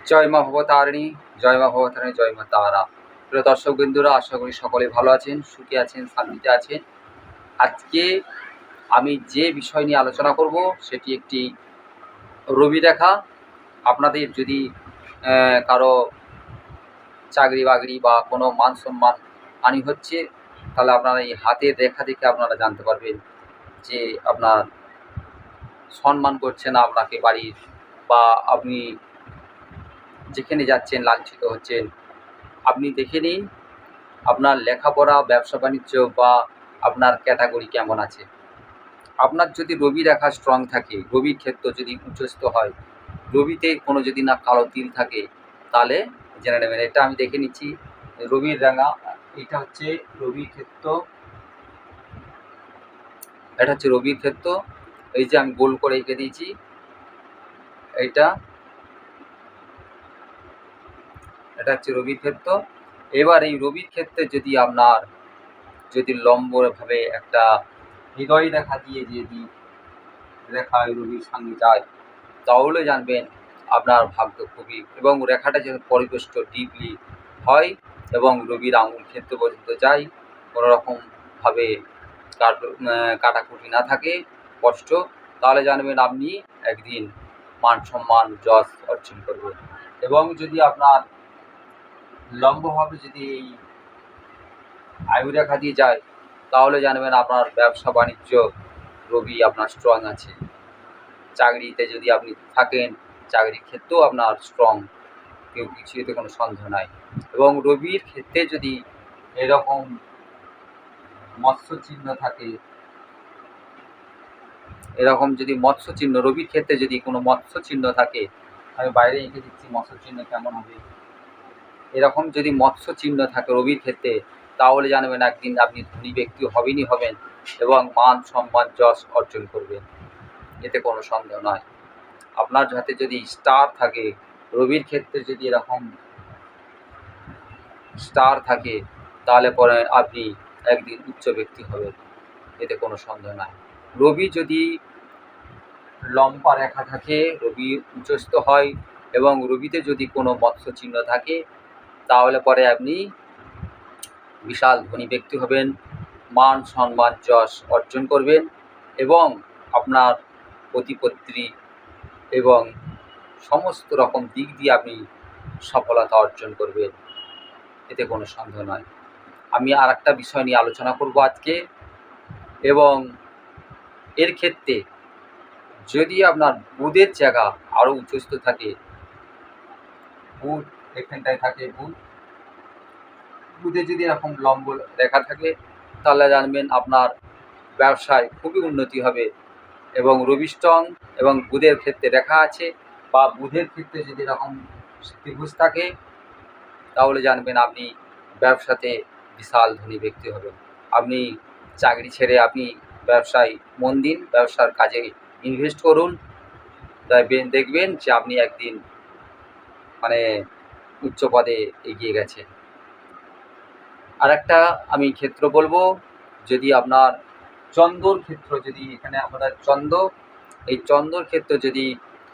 জয় মা ভবতারিণী, জয় মা ভবতারিণী, জয় মা তারা। প্রিয় দর্শক বিন্দুরা, আশা করি সকলে ভালো আছেন, সুখী আছেন, শান্তিতে আছেন। আজকে আমি যে বিষয় নিয়ে আলোচনা করব সেটি একটি রবি রেখা। আপনাদের যদি কারো চাকরি বাকরি বা কোনো মান সম্মান হানি হচ্ছে, তাহলে আপনারা এই হাতের রেখা দেখে আপনারা জানতে পারবেন যে আপনার সম্মান করছে না আপনাকে বাড়ির, বা আপনি যেখানে যাচ্ছেন লাঞ্ছিত হচ্ছেন। আপনি দেখে নিন আপনার লেখাপড়া, ব্যবসা বাণিজ্য বা আপনার ক্যাটাগরি কেমন আছে। আপনার যদি রবি রেখা স্ট্রং থাকে, রবির ক্ষেত্র যদি উচ্চস্থ হয়, রবিতে কোনো যদি না কালো তিল থাকে, তাহলে জেনে নেবেন। এটা আমি দেখে নিচ্ছি রবির রেখা। এটা হচ্ছে রবির ক্ষেত্র, এটা হচ্ছে রবির ক্ষেত্র। এই যে আমি গোল করে এঁকে দিয়েছি, এটা হচ্ছে রবির ক্ষেত্র। এবার এই রবির ক্ষেত্রে যদি আপনার যদি লম্বভাবে একটা হৃদয় রেখা দিয়ে যদি রেখা রবির সঙ্গে যায়, তাহলে জানবেন আপনার ভাগ্য খুবই, এবং রেখাটা যেন পরিবেষ্ট ডিপলি হয় এবং রবির আঙুল ক্ষেত্র পর্যন্ত যায়, কোনো রকমভাবে কাটাকুটি না থাকে, কষ্ট, তাহলে জানবেন আপনি একদিন মান সম্মান যশ অর্জন করবেন। এবং যদি আপনার লম্বভাবে যদি এই আয়ু রেখা দিয়ে যায়, তাহলে জানবেন আপনার ব্যবসা বাণিজ্য রবি আপনার স্ট্রং আছে। চাকরিতে যদি আপনি থাকেন, চাকরির ক্ষেত্রেও আপনার স্ট্রং, কেউ কিছু এতে কোনো সন্দেহ নাই। এবং রবির ক্ষেত্রে যদি এরকম মৎস্য চিহ্ন থাকে, এরকম যদি মৎস্য চিহ্ন রবির ক্ষেত্রে যদি কোনো মৎস্য চিহ্ন থাকে, আমি বাইরে এঁকে দিচ্ছি মৎস্য চিহ্ন কেমন হবে। এরকম যদি মৎস্য চিহ্ন থাকে রবির ক্ষেত্রে, তাহলে জানবেন একদিন আপনি ধনী ব্যক্তি হবেনই হবেন এবং মান সম্মান যশ অর্জন করবেন, এতে কোনো সন্দেহ নয়। আপনার হাতে যদি স্টার থাকে, রবির ক্ষেত্রে যদি এরকম স্টার থাকে, তাহলে পরে আপনি একদিন উচ্চ ব্যক্তি হবেন, এতে কোনো সন্দেহ নাই। রবি যদি লম্বা রেখা থাকে, রবি উচ্চস্থ হয় এবং রবিতে যদি কোনো মৎস্য চিহ্ন থাকে, তাহলে পরে আপনি বিশাল ধনী ব্যক্তি হবেন, মান সম্মান যশ অর্জন করবেন এবং আপনার প্রতিপত্তি এবং সমস্ত রকম দিক দিয়ে আপনি সফলতা অর্জন করবেন, এতে কোনো সন্দেহ নয়। আমি আর একটা বিষয় নিয়ে আলোচনা করব আজকে। এবং এর ক্ষেত্রে যদি আপনার বুধের জায়গা আরও উচ্চস্থ থাকে, বুধ এখানটায় থাকে, বুধে যদি এরকম লম্ব রেখা থাকে, তাহলে জানবেন আপনার ব্যবসায় খুবই উন্নতি হবে। এবং রবি স্ট্রং এবং বুধের ক্ষেত্রে রেখা আছে, বা বুধের ক্ষেত্রে যদি এরকম ত্রিভুজ থাকে, তাহলে জানবেন আপনি ব্যবসাতে বিশাল ধনী ব্যক্তি হবেন। আপনি চাকরি ছেড়ে আপনি ব্যবসায় মন দিন, ব্যবসার কাজে ইনভেস্ট করুন, দেখবেন যে আপনি একদিন মানে উচ্চ পদে এগিয়ে গেছেন। আর একটা আমি ক্ষেত্র বলবো, যদি আপনার চন্দ্রর ক্ষেত্র, যদি এখানে আপনার চন্দ্র, এই চন্দ্রর ক্ষেত্র যদি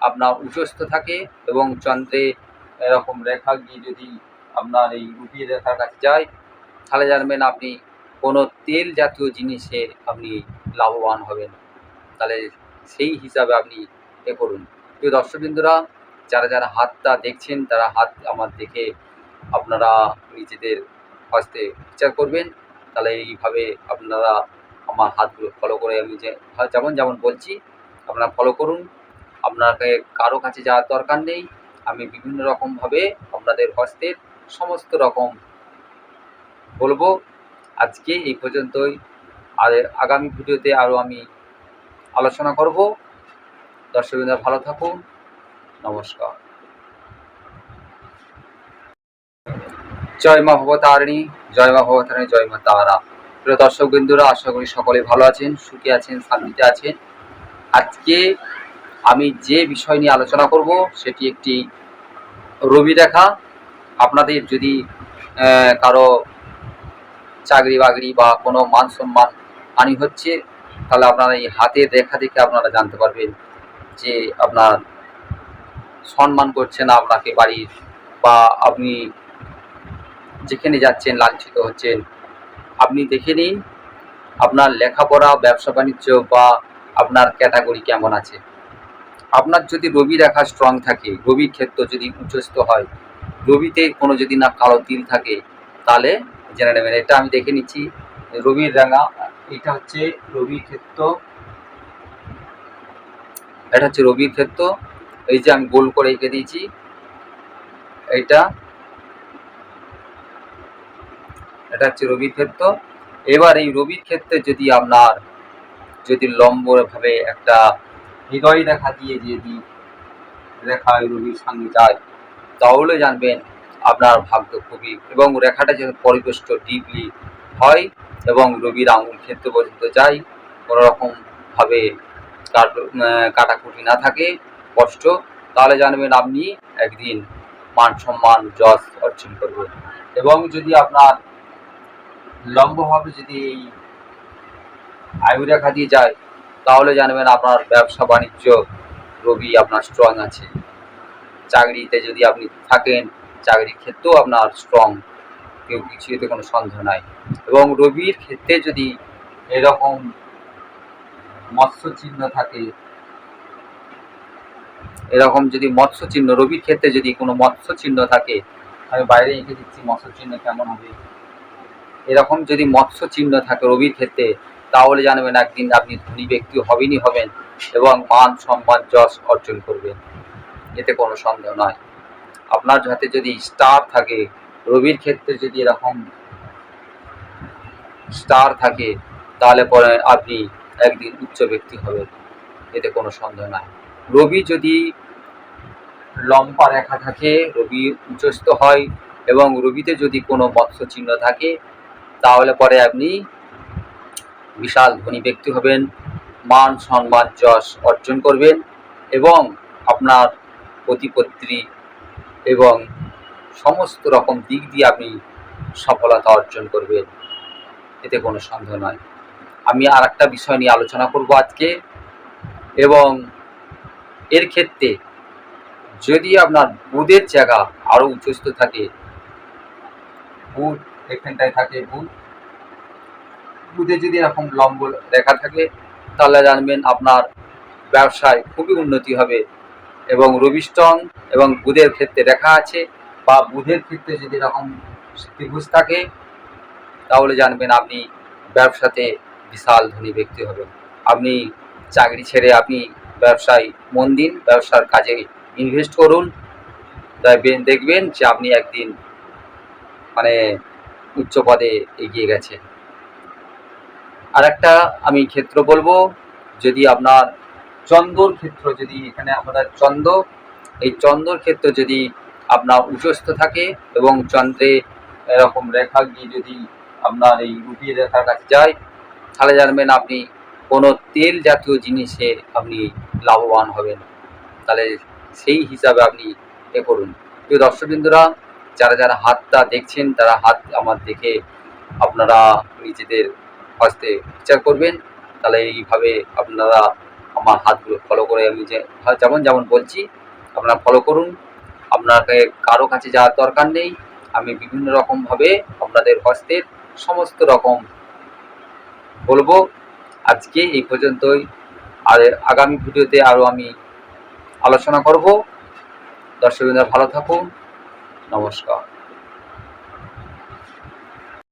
আপনার উচ্চস্থ থাকে এবং চন্দ্রে এরকম রেখা গিয়ে যদি আপনার এই রুবি রেখার কাছে যায়, তাহলে জানবেন আপনি কোনো তেল জাতীয় জিনিসে আপনি লাভবান হবেন। তাহলে সেই হিসাবে আপনি করুন। প্রিয় দর্শকবৃন্দরা, যারা যারা হাতটা দেখছেন, তারা হাত আমার দেখে আপনারা নিজেদের হস্তে বিচার করবেন। তাহলে এইভাবে আপনারা আমার হাতগুলো ফলো করে, আমি যেমন যেমন বলছি আপনারা ফলো করুন। আপনাকে কারো কাছে যাওয়ার দরকার নেই, আমি বিভিন্ন রকমভাবে আপনাদের হস্তের সমস্ত রকম বলবো। আজকে এই পর্যন্তই, আর আগামী ভিডিওতে আরও আমি আলোচনা করব। দর্শকবৃন্দরা ভালো থাকুন, নমস্কার। জয় মা ভবতারিণী, জয় মা ভবতারিণী, জয় মা তারা। প্রিয় দর্শক বিন্দুরা, আশা করি সকলে ভালো আছেন, সুখী আছেন, শান্তিতে আছেন। আজকে আমি যে বিষয় নিয়ে আলোচনা করব সেটি একটি রবি রেখা। আপনাদের যদি কারো চাকরি বাকরি বা কোনো মান সম্মান হানি হচ্ছে, তাহলে আপনারা এই হাতের রেখা দেখে আপনারা জানতে পারবেন যে আপনার সম্মান করছে না আপনাকে বাড়ির, বা আপনি যেখানে যাচ্ছেন লাঞ্ছিত হচ্ছেন। আপনি দেখে নিন আপনার লেখাপড়া, ব্যবসা বাণিজ্য বা আপনার ক্যাটাগরি কেমন আছে। আপনার যদি রবি রেখা স্ট্রং থাকে, রবির ক্ষেত্র যদি উচ্চস্থ হয়, রবিতে কোনো যদি না কালো তিল থাকে, তাহলে জেনে নেবেন। এটা আমি দেখে নিচ্ছি রবির রাঙা, এটা হচ্ছে রবির ক্ষেত্র, এটা হচ্ছে রবির ক্ষেত্র। এই যে আমি গোল করে এঁকে দিয়েছি, এটা হচ্ছে রবির ক্ষেত্র। এবার এই রবির ক্ষেত্রে যদি আপনার যদি লম্বভাবে একটা হৃদয় রেখা দিয়ে যদি রেখা রবির সঙ্গে যায়, তাহলে জানবেন আপনার ভাগ্য খুবই, এবং রেখাটা যেন পরিবেষ্ট ডিপলি হয় এবং রবির আঙুল ক্ষেত্র পর্যন্ত যায়, কোনো রকমভাবে কাটাকুটি না থাকে, কষ্ট, তাহলে জানবেন আপনি একদিন মান সম্মান যশ অর্জন করবেন। এবং যদি আপনার লম্বভাবে যদি এই আয়ু রেখা দিয়ে যায়, তাহলে জানবেন আপনার ব্যবসা বাণিজ্য রবি আপনার স্ট্রং আছে। চাকরিতে যদি আপনি থাকেন, চাকরির ক্ষেত্রেও আপনার স্ট্রং, কেউ কিছু এতে কোনো সন্দেহ নাই। এবং রবির ক্ষেত্রে যদি এরকম মৎস্য চিহ্ন থাকে, এরকম যদি মৎস্য চিহ্ন রবির ক্ষেত্রে যদি কোনো মৎস্য চিহ্ন থাকে, আমি বাইরে এঁকে দিচ্ছি মৎস্য চিহ্ন কেমন হবে। এরকম যদি মৎস্য চিহ্ন থাকে রবির ক্ষেত্রে, তাহলে জানবেন একদিন আপনি ধনী ব্যক্তি হবেনই হবেন এবং মান সম্মান যশ অর্জন করবেন, এতে কোনো সন্দেহ নয়। আপনার হাতে যদি স্টার থাকে, রবির ক্ষেত্রে যদি এরকম স্টার থাকে, তাহলে পরে আপনি একদিন উচ্চ ব্যক্তি হবেন, এতে কোনো সন্দেহ নাই। রবি যদি লম্বা রেখা থাকে, রবি উচ্চস্থ হয় এবং রবিতে যদি কোনো মৎস্য চিহ্ন থাকে, তাহলে পরে আপনি বিশাল ধনী ব্যক্তি হবেন, মান সম্মান যশ অর্জন করবেন এবং আপনার প্রতিপত্তি এবং সমস্ত রকম দিক দিয়ে আপনি সফলতা অর্জন করবেন, এতে কোনো সন্দেহ নয়। আমি আর একটা বিষয় নিয়ে আলোচনা করব আজকে, এবং এর ক্ষেত্রে যদি আপনার বুধের জায়গা আরও উচ্চস্থ থাকে, বুধ এখানটায় থাকে, বুধে যদি এরকম লম্ব রেখা থাকে, তাহলে জানবেন আপনার ব্যবসায় খুবই উন্নতি হবে। এবং রবি স্ট্রং এবং বুধের ক্ষেত্রে রেখা আছে, বা বুধের ক্ষেত্রে যদি এরকম ত্রিভুজ থাকে, তাহলে জানবেন আপনি ব্যবসাতে বিশাল ধনী ব্যক্তি হবেন। আপনি চাকরি ছেড়ে আপনি ব্যবসায় মন দিন, ব্যবসার কাজে ইনভেস্ট করুন, দেখবেন যে আপনি একদিন মানে উচ্চ পদে এগিয়ে গেছে। আর একটা আমি ক্ষেত্র বলবো, যদি আপনার চন্দ্রর ক্ষেত্র, যদি এখানে আপনার চন্দ্র, এই চন্দ্রর ক্ষেত্র যদি আপনার উচ্চস্থ থাকে এবং চন্দ্রে এরকম রেখা গিয়ে যদি আপনার এই রুবি রেখার কাছে যায়, তাহলে জানবেন আপনি কোনো তেল জাতীয় জিনিসে আপনি লাভবান হবেন। তাহলে সেই হিসাবে আপনি এ করুন। প্রিয় দর্শকবৃন্দরা, যারা যারা হাতটা দেখছেন, তারা হাত আমার দেখে আপনারা নিজেদের হস্তে বিচার করবেন। তাহলে এইভাবে আপনারা আমার হাতগুলো ফলো করে, আমি যে যেমন যেমন বলছি আপনারা ফলো করুন। আপনাকে কারো কাছে যাওয়ার দরকার নেই, আমি বিভিন্ন রকমভাবে আপনাদের হস্তের সমস্ত রকম বলবো। আজকে এই পর্যন্তই, আর আগামী ভিডিওতে আরও আমি আলোচনা করব। দর্শকবৃন্দরা ভালো থাকুন, নমস্কার।